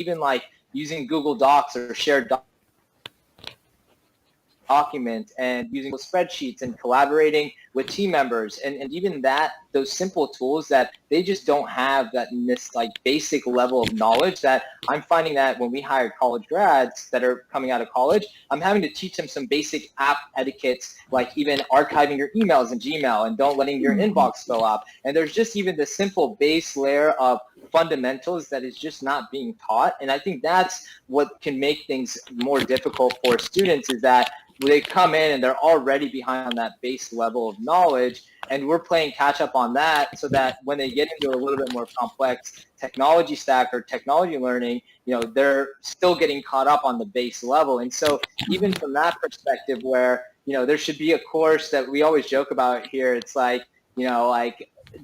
even like using Google Docs or shared documents and using spreadsheets and collaborating with team members and even that, those simple tools that they just don't have that in this like basic level of knowledge that I'm finding that when we hire college grads that are coming out of college, I'm having to teach them some basic app etiquettes, like even archiving your emails in Gmail and don't letting your inbox fill up. And there's just even the simple base layer of fundamentals that is just not being taught. And I think that's what can make things more difficult for students is that they come in and they're already behind on that base level of knowledge, and we're playing catch up on that so that when they get into a little bit more complex technology stack or technology learning, they're still getting caught up on the base level. And so even from that perspective where, there should be a course that we always joke about here, it's like,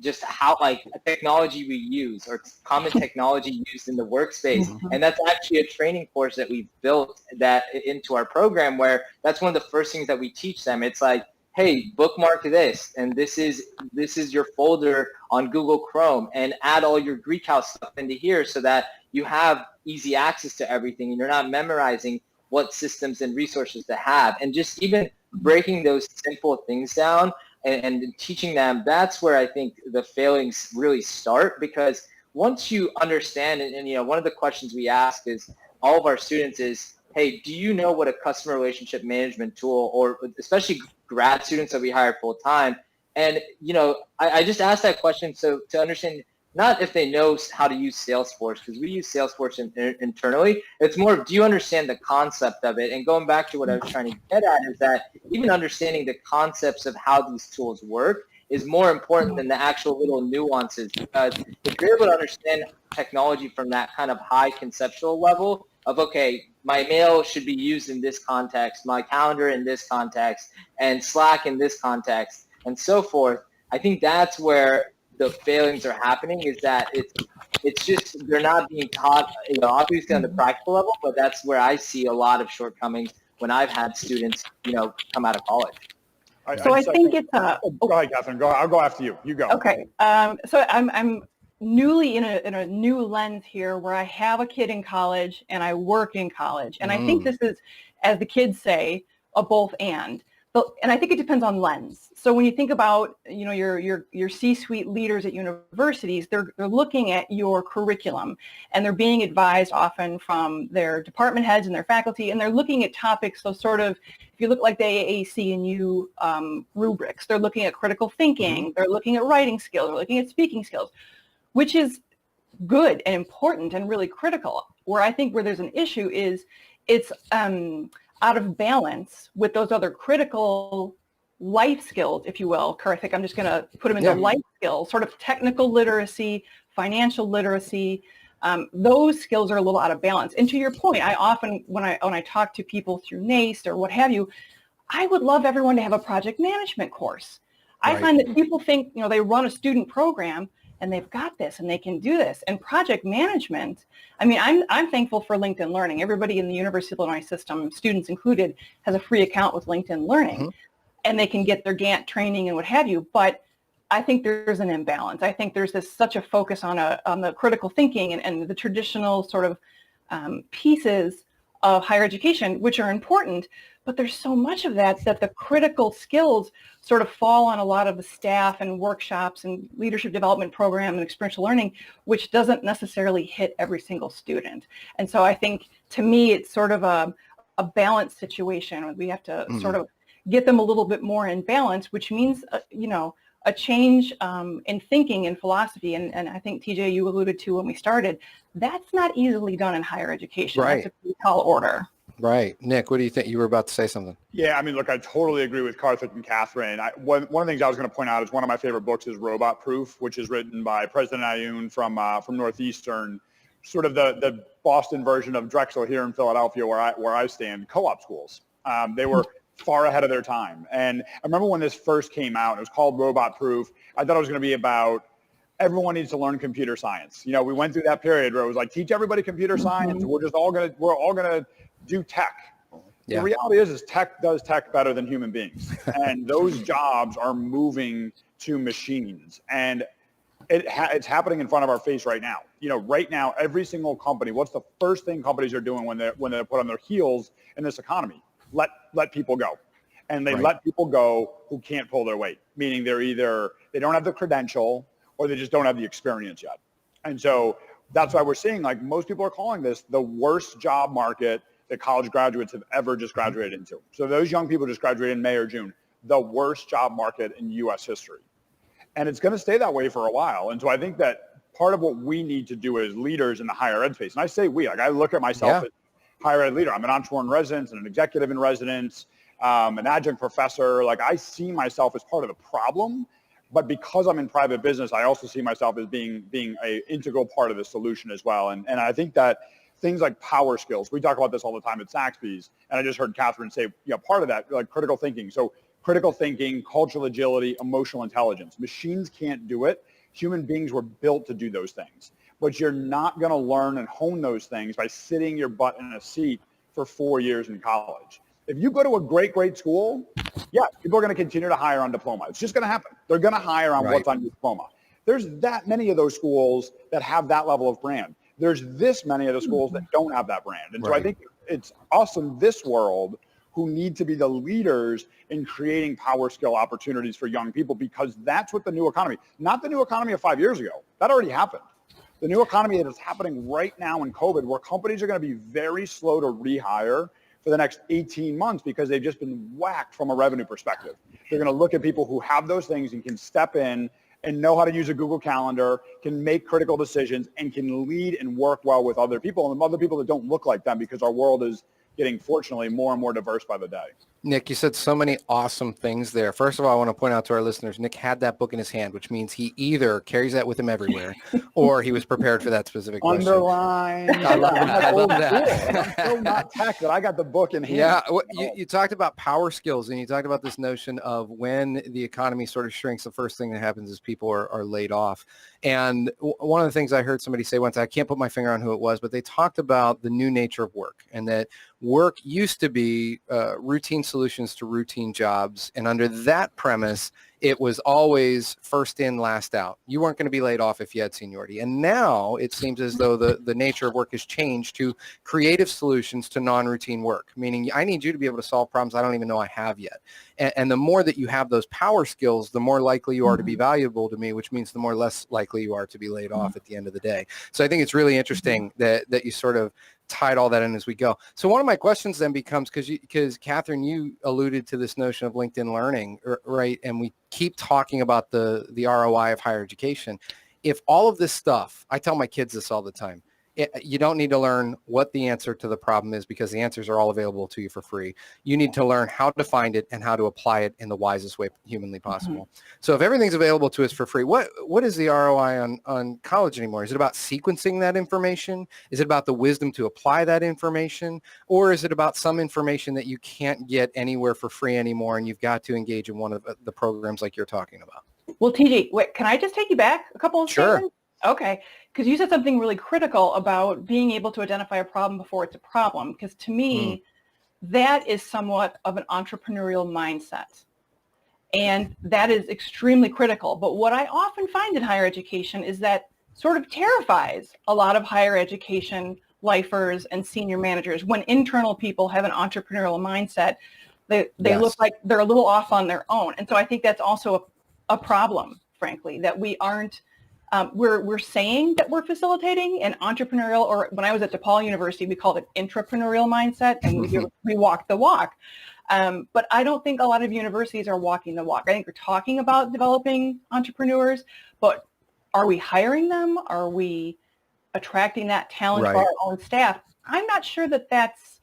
just how like a technology we use or common technology used in the workspace. And that's actually a training course that we've built that into our program where that's one of the first things that we teach them. It's like, hey, bookmark this, and this is your folder on Google Chrome, and add all your Greek house stuff into here so that you have easy access to everything and you're not memorizing what systems and resources to have. And just even breaking those simple things down and teaching them, that's where I think the failings really start, because once you understand, and one of the questions we ask is all of our students is, hey, do you know what a customer relationship management tool, or especially grad students that we hire full time? And, I just asked that question so to understand not if they know how to use Salesforce, because we use Salesforce internally. It's more of, do you understand the concept of it? And going back to what I was trying to get at is that even understanding the concepts of how these tools work is more important than the actual little nuances, because if you're able to understand technology from that kind of high conceptual level of, okay, my mail should be used in this context, my calendar in this context, and Slack in this context, and so forth, I think that's where the failings are happening, is that it's just they're not being taught, obviously on the practical level, but that's where I see a lot of shortcomings when I've had students, come out of college. I think it's a. Go ahead, Catherine. I'll go after you. You go. Okay. So I'm newly in a new lens here, where I have a kid in college and I work in college, and I think this is, as the kids say, a both and. And I think it depends on lens. So when you think about, your C-suite leaders at universities, they're looking at your curriculum, and they're being advised often from their department heads and their faculty, and they're looking at topics. So sort of, if you look like the AAC and U rubrics, they're looking at critical thinking, they're looking at writing skills, they're looking at speaking skills, which is good and important and really critical. Where I think where there's an issue is it's out of balance with those other critical life skills, if you will. Karthik, I'm just going to put them into life skills, sort of technical literacy, financial literacy. Those skills are a little out of balance. And to your point, I often, when I talk to people through NACE or what have you, I would love everyone to have a project management course. I find that people think, they run a student program and they've got this and they can do this. And project management, I'm thankful for LinkedIn Learning. Everybody in the University of Illinois system, students included, has a free account with LinkedIn Learning, and they can get their Gantt training and what have you. But I think there's an imbalance. I think there's such a focus on the critical thinking and the traditional sort of pieces of higher education, which are important, but there's so much of that the critical skills sort of fall on a lot of the staff and workshops and leadership development program and experiential learning, which doesn't necessarily hit every single student. And so I think, to me, it's sort of a balanced situation. We have to sort of get them a little bit more in balance, which means, a change in thinking and philosophy. And I think, TJ, you alluded to when we started, that's not easily done in higher education. Right. That's a pretty tall order. Right. Nick, what do you think? You were about to say something. Yeah, look, I totally agree with Karthik and Catherine. One of the things I was going to point out is one of my favorite books is Robot Proof, which is written by President Ayoun from Northeastern, sort of the Boston version of Drexel here in Philadelphia, where I stand, co-op schools. They were far ahead of their time. And I remember when this first came out, it was called Robot Proof. I thought it was going to be about everyone needs to learn computer science. We went through that period where it was like, teach everybody computer science. We're all going to do tech. The reality is tech does tech better than human beings. And those jobs are moving to machines. And It's happening in front of our face right now. Right now, every single company, what's the first thing companies are doing when they're put on their heels in this economy? Let people go. And they let people go who can't pull their weight, meaning they don't have the credential or they just don't have the experience yet. And so that's why we're seeing, like, most people are calling this the worst job market that college graduates have ever just graduated into. So those young people just graduated in May or June, the worst job market in U.S. history. And it's going to stay that way for a while. And so I think that part of what we need to do as leaders in the higher ed space, and I say we, like, I look at myself as higher ed leader. I'm an entrepreneur in residence and an executive in residence, an adjunct professor. Like, I see myself as part of the problem, but because I'm in private business, I also see myself as being a integral part of the solution as well. And I think that things like power skills, we talk about this all the time at Saxby's, and I just heard Catherine say, part of that, like, critical thinking. So critical thinking, cultural agility, emotional intelligence. Machines can't do it. Human beings were built to do those things. But you're not going to learn and hone those things by sitting your butt in a seat for 4 years in college. If you go to a great school, people are going to continue to hire on diploma. It's just going to happen. They're going to hire on what's on your diploma. There's that many of those schools that have that level of brand. There's this many of the schools that don't have that brand. And so I think it's us in this world who need to be the leaders in creating power skill opportunities for young people, because that's what the new economy, not the new economy of 5 years ago. That already happened. The new economy that is happening right now in COVID, where companies are going to be very slow to rehire for the next 18 months because they've just been whacked from a revenue perspective. They're going to look at people who have those things and can step in and know how to use a Google Calendar, can make critical decisions, and can lead and work well with other people, and other people that don't look like them, because our world is getting, fortunately, more and more diverse by the day. Nick, you said so many awesome things there. First of all, I want to point out to our listeners, Nick had that book in his hand, which means he either carries that with him everywhere or he was prepared for that specific question. Underline. I love that. I love that. I'm so not tech that I got the book in hand. Yeah, you talked about power skills, and you talked about this notion of when the economy sort of shrinks, the first thing that happens is people are laid off. And one of the things I heard somebody say once, I can't put my finger on who it was, but they talked about the new nature of work, and that work used to be routine solutions to routine jobs. And under that premise, it was always first in, last out. You weren't going to be laid off if you had seniority. And now it seems as though the nature of work has changed to creative solutions to non-routine work, meaning I need you to be able to solve problems I don't even know I have yet. And the more that you have those power skills, the more likely you are to be valuable to me, which means the more less likely you are to be laid off at the end of the day. So I think it's really interesting that you sort of tied all that in as we go. So one of my questions then becomes, because Catherine, you alluded to this notion of LinkedIn Learning, right? And we keep talking about the ROI of higher education. If all of this stuff, I tell my kids this all the time, you don't need to learn what the answer to the problem is, because the answers are all available to you for free. You need to learn how to find it and how to apply it in the wisest way humanly possible. So if everything's available to us for free, what is the ROI on college anymore? Is it about sequencing that information? Is it about the wisdom to apply that information? Or is it about some information that you can't get anywhere for free anymore and you've got to engage in one of the programs like you're talking about? Well, TJ, wait, can I just take you back a couple of Sure. statements? Okay, because you said something really critical about being able to identify a problem before it's a problem, because to me, that is somewhat of an entrepreneurial mindset. And that is extremely critical. But what I often find in higher education is that sort of terrifies a lot of higher education lifers and senior managers. When internal people have an entrepreneurial mindset, they look like they're a little off on their own. And so I think that's also a problem, frankly, that we aren't, we're saying that we're facilitating an entrepreneurial, or when I was at DePaul University, we called it intrapreneurial mindset, and we walk the walk. But I don't think a lot of universities are walking the walk. I think we're talking about developing entrepreneurs, but are we hiring them? Are we attracting that talent to our own staff? I'm not sure that that's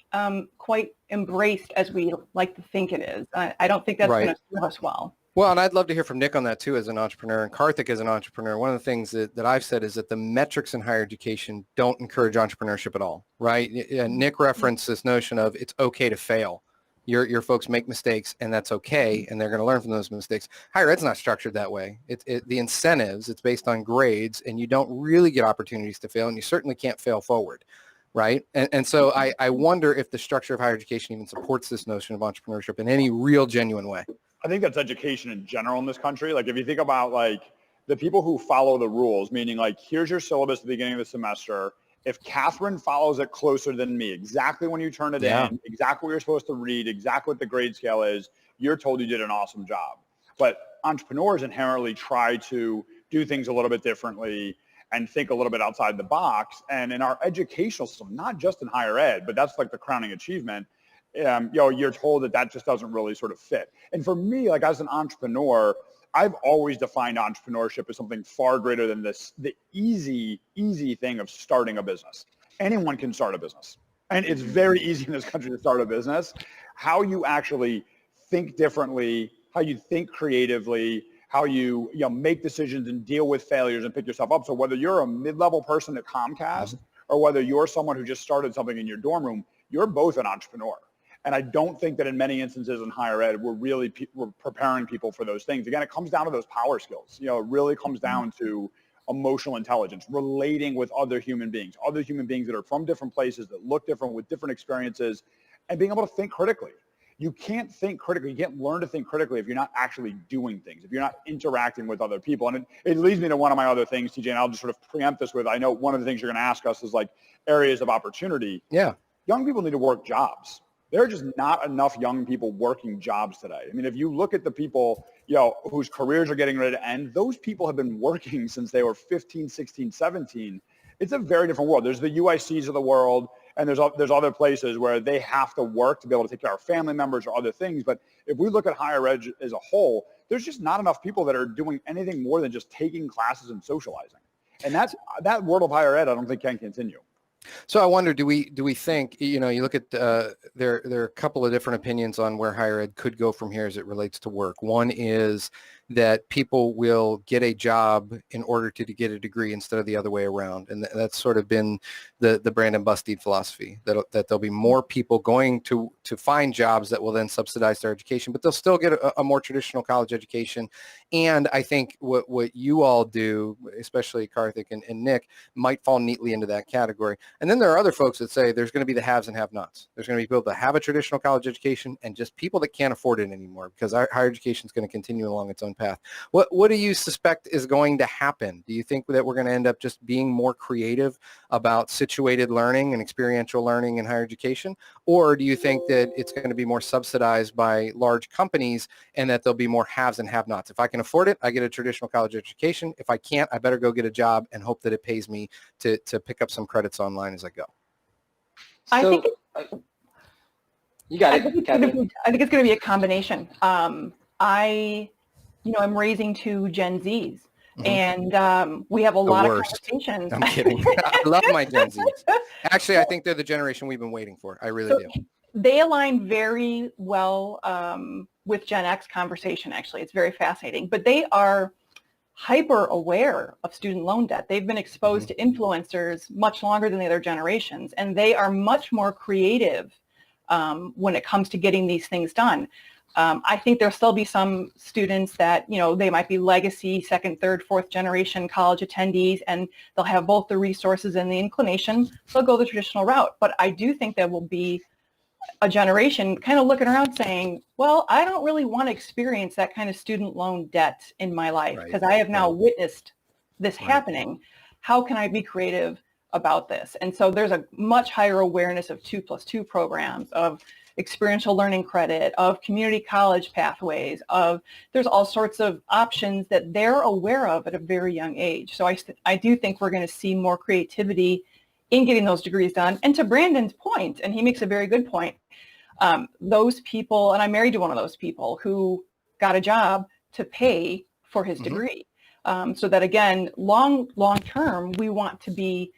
quite embraced as we like to think it is. I don't think that's going to serve us well. Well, and I'd love to hear from Nick on that too, as an entrepreneur, and Karthik as an entrepreneur. One of the things that I've said is that the metrics in higher education don't encourage entrepreneurship at all, right? Nick referenced this notion of it's okay to fail. Your folks make mistakes, and that's okay, and they're going to learn from those mistakes. Higher ed's not structured that way. The incentives, it's based on grades, and you don't really get opportunities to fail, and you certainly can't fail forward, right? And so I wonder if the structure of higher education even supports this notion of entrepreneurship in any real, genuine way. I think that's education in general in this country. Like, if you think about, like, the people who follow the rules, meaning like, here's your syllabus at the beginning of the semester. If Catherine follows it closer than me, exactly when you turn it in, exactly what you're supposed to read, exactly what the grade scale is, you're told you did an awesome job. But entrepreneurs inherently try to do things a little bit differently and think a little bit outside the box. And in our educational system, not just in higher ed, but that's like the crowning achievement, you're told that just doesn't really sort of fit. And for me, like as an entrepreneur, I've always defined entrepreneurship as something far greater than the easy thing of starting a business. Anyone can start a business. And it's very easy in this country to start a business. How you actually think differently, how you think creatively, how you make decisions and deal with failures and pick yourself up. So whether you're a mid-level person at Comcast or whether you're someone who just started something in your dorm room, you're both an entrepreneur. And I don't think that in many instances in higher ed, we're preparing people for those things. Again, it comes down to those power skills. It really comes down to emotional intelligence, relating with other human beings that are from different places, that look different, with different experiences, and being able to think critically. You can't think critically. You can't learn to think critically if you're not actually doing things, if you're not interacting with other people. And it leads me to one of my other things, TJ, and I'll just sort of preempt this with, I know one of the things you're going to ask us is like areas of opportunity. Yeah. Young people need to work jobs. There are just not enough young people working jobs today. I mean, if you look at the people, whose careers are getting ready to end, those people have been working since they were 15, 16, 17. It's a very different world. There's the UICs of the world, and there's other places where they have to work to be able to take care of family members or other things. But if we look at higher ed as a whole, there's just not enough people that are doing anything more than just taking classes and socializing. And that world of higher ed, I don't think can continue. So I wonder, do we think, you look at, there are a couple of different opinions on where higher ed could go from here as it relates to work. One is that people will get a job in order to get a degree instead of the other way around. And that's sort of been the Brandon Bustede philosophy, that there'll be more people going to find jobs that will then subsidize their education, but they'll still get a more traditional college education. And I think what you all do, especially Karthik and Nick, might fall neatly into that category. And then there are other folks that say there's going to be the haves and have-nots. There's going to be people that have a traditional college education and just people that can't afford it anymore, because our higher education is going to continue along its own path. What do you suspect is going to happen? Do you think that we're going to end up just being more creative about situated learning and experiential learning in higher education? Or do you think that it's going to be more subsidized by large companies and that there'll be more haves and have-nots? If I can afford it, I get a traditional college education. If I can't, I better go get a job and hope that it pays me to pick up some credits online as I go. I think you got it. I think it's going to be a combination. I'm raising two Gen Zs, and we have a lot of conversations. I'm kidding. I love my Gen Zs. Actually, I think they're the generation we've been waiting for. I really do. They align very well with Gen X conversation, actually. It's very fascinating. But they are hyper aware of student loan debt. They've been exposed to influencers much longer than the other generations, and they are much more creative when it comes to getting these things done. I think there'll still be some students that, they might be legacy, second, third, fourth generation college attendees, and they'll have both the resources and the inclination. They'll go the traditional route. But I do think there will be a generation kind of looking around saying, well, I don't really want to experience that kind of student loan debt in my life because I have now witnessed this happening. How can I be creative about this? And so there's a much higher awareness of 2+2 programs, of experiential learning credit, of community college pathways, there's all sorts of options that they're aware of at a very young age. So I do think we're going to see more creativity in getting those degrees done. And to Brandon's point, and he makes a very good point, those people, and I'm married to one of those people who got a job to pay for his degree. So that again, long term, we want to be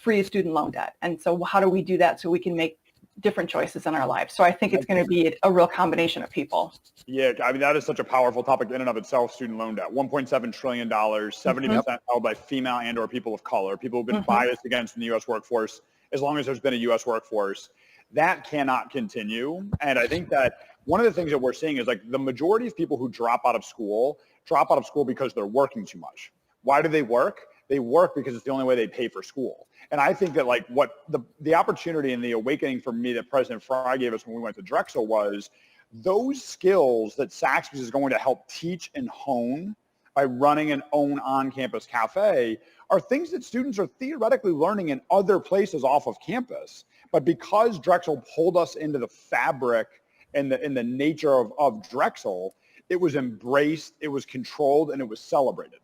free of student loan debt. And so how do we do that so we can make different choices in our lives? So I think it's going to be a real combination of people. Yeah, I mean, that is such a powerful topic in and of itself, student loan debt. $1.7 trillion, 70% held by female and or people of color, people who've been biased against in the U.S. workforce as long as there's been a U.S. workforce. That cannot continue. And I think that one of the things that we're seeing is like the majority of people who drop out of school because they're working too much. Why do they work? They work because it's the only way they pay for school. And I think that like what the opportunity and the awakening for me that President Fry gave us when we went to Drexel was those skills that Saxby is going to help teach and hone by running an own on-campus cafe are things that students are theoretically learning in other places off of campus. But because Drexel pulled us into the fabric and the nature of Drexel, it was embraced, it was controlled, and it was celebrated.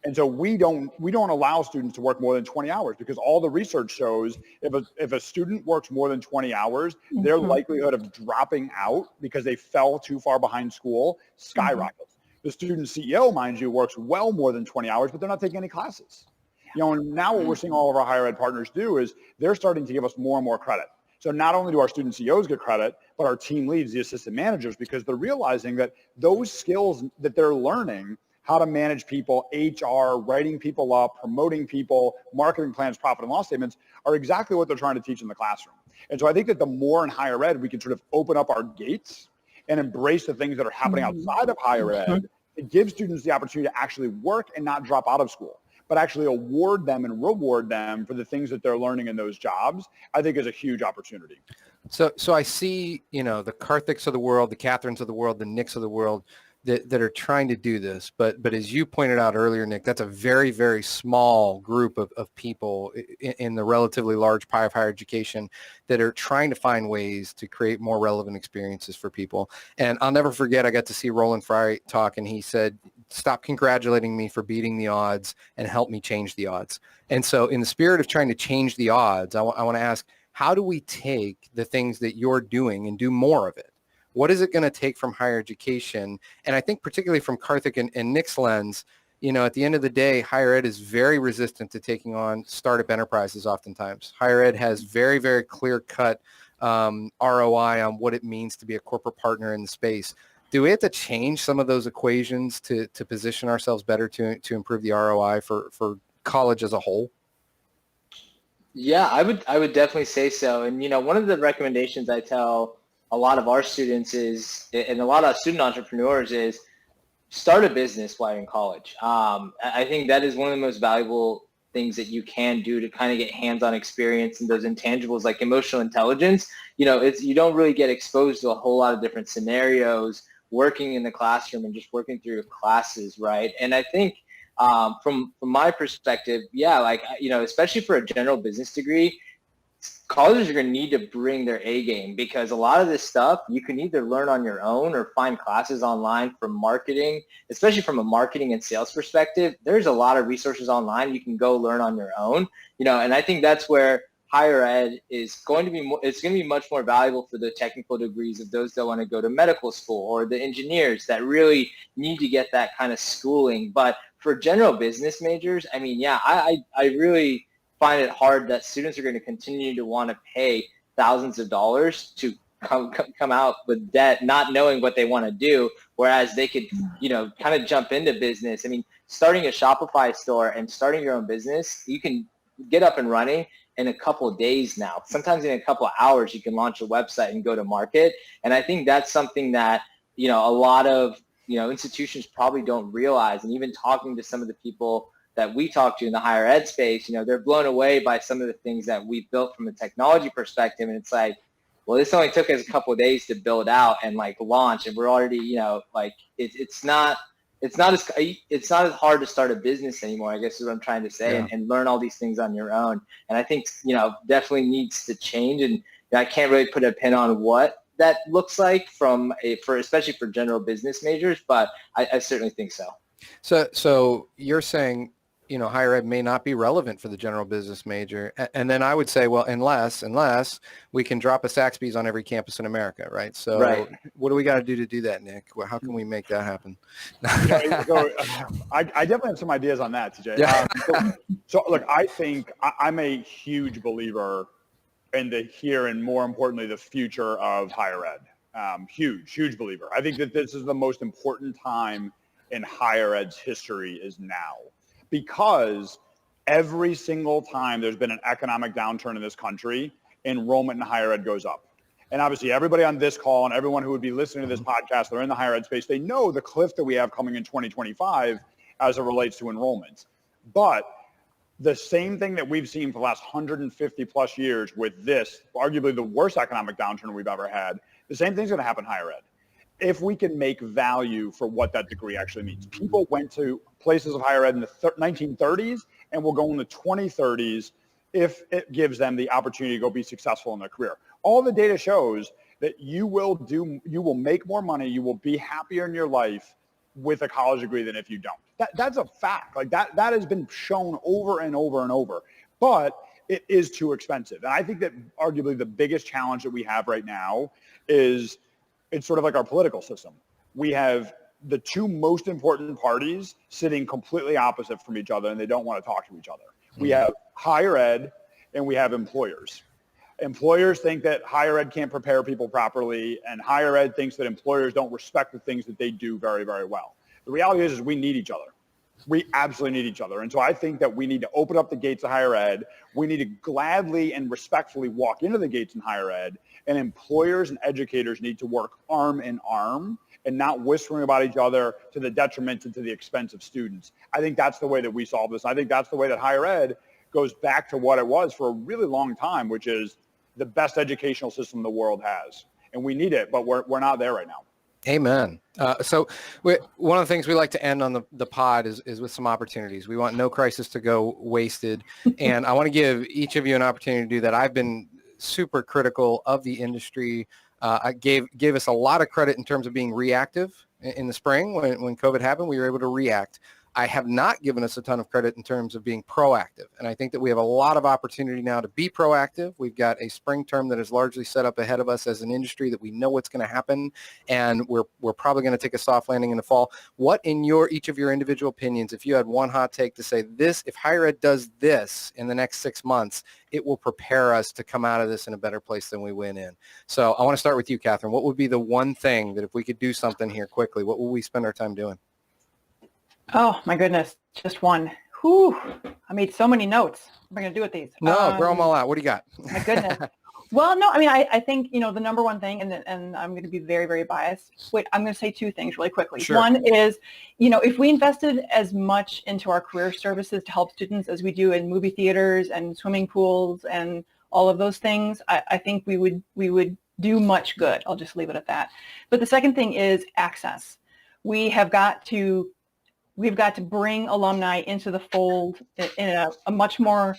And so we don't allow students to work more than 20 hours because all the research shows if a student works more than 20 hours, their likelihood of dropping out because they fell too far behind school skyrockets. The student CEO, mind you, works well more than 20 hours, but they're not taking any classes. You know, and now what we're seeing all of our higher ed partners do is they're starting to give us more and more credit. So not only do our student CEOs get credit, but our team leads, the assistant managers, because they're realizing that those skills that they're learning, how to manage people, HR, writing people up, promoting people, marketing plans, profit and loss statements, are exactly what they're trying to teach in the classroom. And so I think that the more in higher ed we can sort of open up our gates and embrace the things that are happening outside of higher ed, it gives students the opportunity to actually work and not drop out of school, but actually award them and reward them for the things that they're learning in those jobs, I think is a huge opportunity. So I see, you know, the Karthik's of the world, the Catherines of the world, the Nicks of the world that are trying to do this. But as you pointed out earlier, Nick, that's a very, very small group of people in the relatively large pie of higher education that are trying to find ways to create more relevant experiences for people. And I'll never forget, I got to see Roland Fry talk, and he said, stop congratulating me for beating the odds and help me change the odds. And so in the spirit of trying to change the odds, I want to ask, how do we take the things that you're doing and do more of it? What is it going to take from higher education? And I think particularly from Karthik and Nick's lens, you know, at the end of the day, higher ed is very resistant to taking on startup enterprises oftentimes. Higher ed has very, very clear-cut ROI on what it means to be a corporate partner in the space. Do we have to change some of those equations to position ourselves better to improve the ROI for college as a whole? Yeah, I would definitely say so. And, you know, one of the recommendations I tell a lot of our students is, and a lot of student entrepreneurs is, start a business while you're in college. I think that is one of the most valuable things that you can do to kind of get hands-on experience and those intangibles like emotional intelligence. You know, you don't really get exposed to a whole lot of different scenarios working in the classroom and just working through your classes, right? And I think from my perspective, yeah, like, you know, especially for a general business degree, colleges are going to need to bring their A game because a lot of this stuff you can either learn on your own or find classes online for marketing, especially from a marketing and sales perspective. There's a lot of resources online you can go learn on your own, you know, and I think that's where higher ed is going to be it's going to be much more valuable for the technical degrees of those that want to go to medical school or the engineers that really need to get that kind of schooling. But for general business majors, I mean, yeah, I really find it hard that students are going to continue to want to pay thousands of dollars to come out with debt, not knowing what they want to do, whereas they could, you know, kind of jump into business. I mean, starting a Shopify store and starting your own business, you can get up and running in a couple of days now. Sometimes in a couple of hours, you can launch a website and go to market. And I think that's something that, you know, a lot of, you know, institutions probably don't realize. And even talking to some of the people that we talk to in the higher ed space, you know, they're blown away by some of the things that we built from a technology perspective. And it's like, well, this only took us a couple of days to build out and like launch, and we're already, you know, like it's not as hard to start a business anymore, I guess is what I'm trying to say, Yeah. and learn all these things on your own. And I think, you know, definitely needs to change. And I can't really put a pin on what that looks like especially for general business majors, but I certainly think so. So you're saying, you know, higher ed may not be relevant for the general business major. And then I would say, well, unless we can drop a Saxby's on every campus in America, right? So Right. What do we got to do that, Nick? How can we make that happen? I definitely have some ideas on that, TJ. Yeah. So look, I think I'm a huge believer in and more importantly, the future of higher ed. Huge believer. I think that this is the most important time in higher ed's history is now. Because every single time there's been an economic downturn in this country, enrollment in higher ed goes up. And obviously everybody on this call and everyone who would be listening to this podcast, they're in the higher ed space, they know the cliff that we have coming in 2025 as it relates to enrollment. But the same thing that we've seen for the last 150 plus years with this, arguably the worst economic downturn we've ever had, the same thing's going to happen in higher ed. if we can make value for what that degree actually means. People went to places of higher ed in the 1930s and will go in the 2030s if it gives them the opportunity to go be successful in their career. All the data shows that you will make more money, you will be happier in your life with a college degree than if you don't. That's a fact. Like that has been shown over and over and over. But it is too expensive. And I think that arguably the biggest challenge that we have right now is it's sort of like our political system. We have the two most important parties sitting completely opposite from each other, and they don't want to talk to each other. We have higher ed and we have employers. Employers think that higher ed can't prepare people properly, and higher ed thinks that employers don't respect the things that they do very, very well. The reality is we need each other. We absolutely need each other. And so I think that we need to open up the gates of higher ed. We need to gladly and respectfully walk into the gates in higher ed. And employers and educators need to work arm in arm and not whispering about each other to the detriment and to the expense of students. I think that's the way that we solve this. I think that's the way that higher ed goes back to what it was for a really long time, which is the best educational system the world has. And we need it, but we're not there right now. Amen. So one of the things we like to end on the pod is with some opportunities. We want no crisis to go wasted. And I want to give each of you an opportunity to do that. I've been super critical of the industry. I gave us a lot of credit in terms of being reactive in the spring when COVID happened. We were able to react. I have not given us a ton of credit in terms of being proactive. And I think that we have a lot of opportunity now to be proactive. We've got a spring term that is largely set up ahead of us as an industry that we know what's going to happen. And we're probably going to take a soft landing in the fall. What in each of your individual opinions, if you had one hot take to say this, if higher ed does this in the next 6 months, it will prepare us to come out of this in a better place than we went in. So I want to start with you, Catherine. What would be the one thing that if we could do something here quickly, what will we spend our time doing? Oh my goodness, just one. Whew. I made so many notes. What am I going to do with these? No, throw them all out. What do you got? My goodness. Well, no, I mean, I think, the number one thing, and I'm going to be very, very biased. Wait, I'm going to say two things really quickly. Sure. One is, if we invested as much into our career services to help students as we do in movie theaters and swimming pools and all of those things, I think we would do much good. I'll just leave it at that. But the second thing is access. We've got to bring alumni into the fold in a much more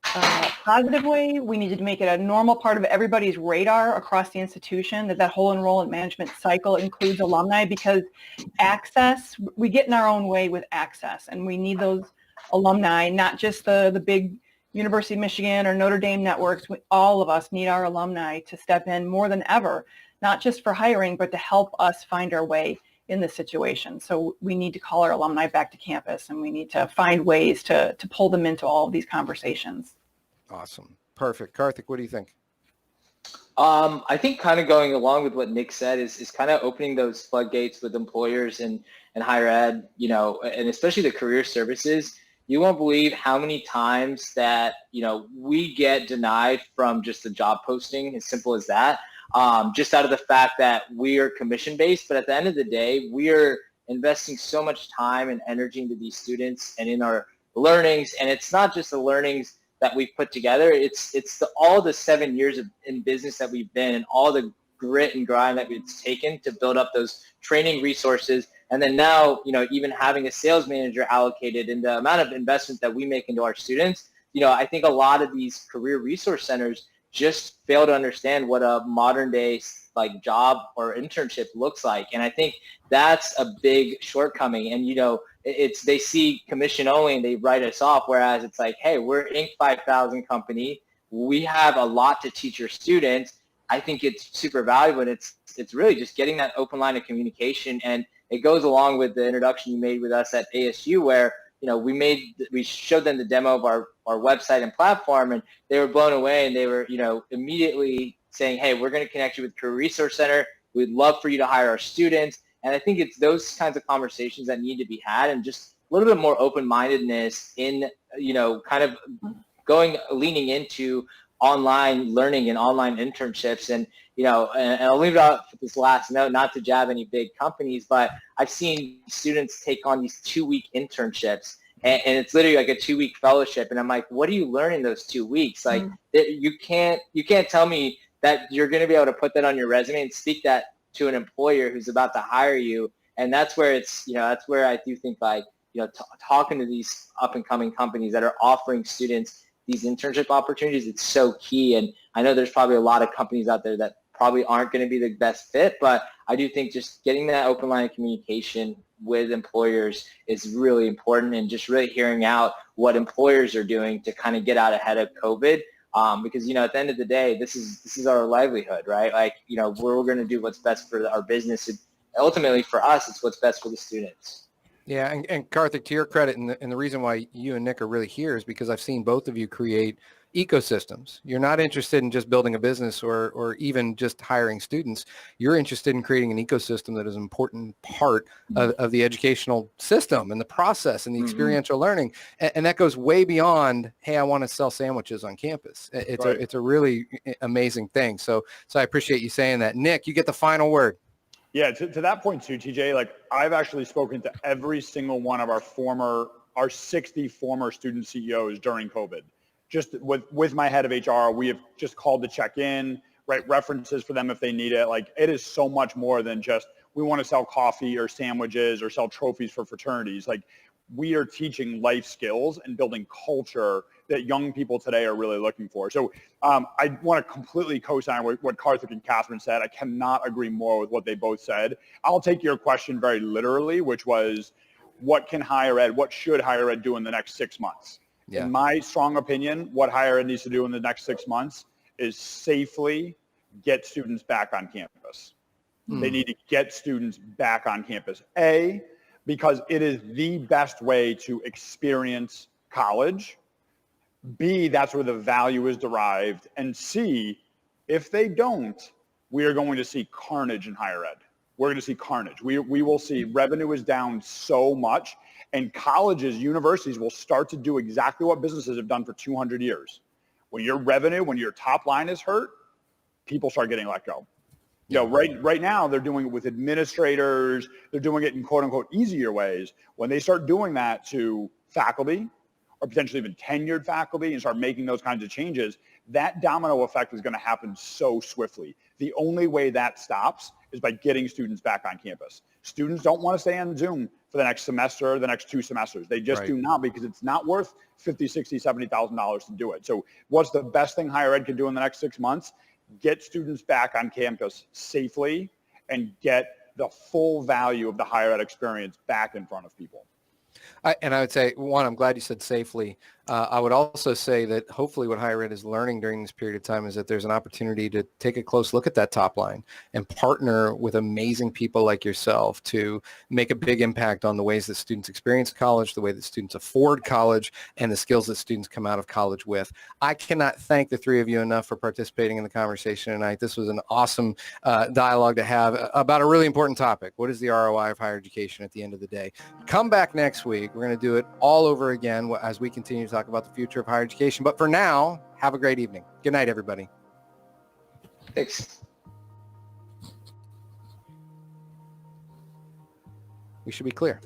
positive way. We need to make it a normal part of everybody's radar across the institution, that whole enrollment management cycle includes alumni, because access, we get in our own way with access, and we need those alumni, not just the big University of Michigan or Notre Dame networks. All of us need our alumni to step in more than ever, not just for hiring, but to help us find our way in this situation. So we need to call our alumni back to campus, and we need to find ways to pull them into all of these conversations. Awesome. Perfect. Karthik, what do you think? I think kind of going along with what Nick said is kind of opening those floodgates with employers and higher ed, and especially the career services. You won't believe how many times that, we get denied from just a job posting, as simple as that. Just out of the fact that we are commission-based, but at the end of the day, we are investing so much time and energy into these students and in our learnings. And it's not just the learnings that we've put together. It's all the 7 years in business that we've been, and all the grit and grind that it's taken to build up those training resources. And then now, even having a sales manager allocated in the amount of investment that we make into our students, I think a lot of these career resource centers just fail to understand what a modern day job or internship looks like. And I think that's a big shortcoming. And, they see commission only and they write us off. Whereas it's like, hey, we're Inc. 5000 company. We have a lot to teach your students. I think it's super valuable. And it's really just getting that open line of communication. And it goes along with the introduction you made with us at ASU, where we showed them the demo of our website and platform, and they were blown away, and they were, immediately saying, hey, we're going to connect you with Career Resource Center. We'd love for you to hire our students. And I think it's those kinds of conversations that need to be had, and just a little bit more open-mindedness in, kind of leaning into online learning and online internships. And, and I'll leave it out for this last note, not to jab any big companies, but I've seen students take on these 2-week internships, and it's literally like a 2-week fellowship. And I'm like, what do you learn in those 2 weeks? You can't tell me that you're going to be able to put that on your resume and speak that to an employer who's about to hire you. And that's where that's where I do think like, talking to these up and coming companies that are offering students these internship opportunities, it's so key. And I know there's probably a lot of companies out there that probably aren't going to be the best fit, but I do think just getting that open line of communication with employers is really important, and just really hearing out what employers are doing to kind of get out ahead of COVID. Because, at the end of the day, this is our livelihood, right? Like, we're going to do what's best for our business. And ultimately for us, it's what's best for the students. Yeah, and Karthik, to your credit, and the reason why you and Nick are really here is because I've seen both of you create ecosystems. You're not interested in just building a business or even just hiring students. You're interested in creating an ecosystem that is an important part of the educational system and the process and the experiential learning. And that goes way beyond, hey, I want to sell sandwiches on campus. It's a really amazing thing. So I appreciate you saying that. Nick, you get the final word. Yeah, to that point too, TJ, like I've actually spoken to every single one of our 60 former student CEOs during COVID. Just with my head of HR, we have just called to check in, write references for them if they need it. Like, it is so much more than just, we want to sell coffee or sandwiches or sell trophies for fraternities. Like, we are teaching life skills and building culture that young people today are really looking for. So I want to completely co-sign what Karthik and Catherine said. I cannot agree more with what they both said. I'll take your question very literally, which was, what should higher ed do in the next 6 months? Yeah. In my strong opinion, what higher ed needs to do in the next 6 months is safely get students back on campus. They need to get students back on campus. A, because it is the best way to experience college. B, that's where the value is derived. And C, if they don't, we are going to see carnage in higher ed. We're going to see carnage. We will see revenue is down so much, and colleges, universities will start to do exactly what businesses have done for 200 years. When your revenue, when your top line is hurt, people start getting let go. Right now they're doing it with administrators. They're doing it in quote unquote easier ways. When they start doing that to faculty or potentially even tenured faculty and start making those kinds of changes, that domino effect is going to happen so swiftly. The only way that stops is by getting students back on campus. Students don't want to stay on Zoom for the next semester, the next 2 semesters. They just do not, because it's not worth $50,000, $60,000, $70,000 to do it. So what's the best thing higher ed can do in the next 6 months? Get students back on campus safely and get the full value of the higher ed experience back in front of people. I would say, one, I'm glad you said safely. I would also say that hopefully what higher ed is learning during this period of time is that there's an opportunity to take a close look at that top line and partner with amazing people like yourself to make a big impact on the ways that students experience college, the way that students afford college, and the skills that students come out of college with. I cannot thank the three of you enough for participating in the conversation tonight. This was an awesome dialogue to have about a really important topic. What is the ROI of higher education at the end of the day? Come back next week. We're going to do it all over again as we continue to talk about the future of higher education. But for now, have a great evening. Good night, everybody. Thanks. We should be clear.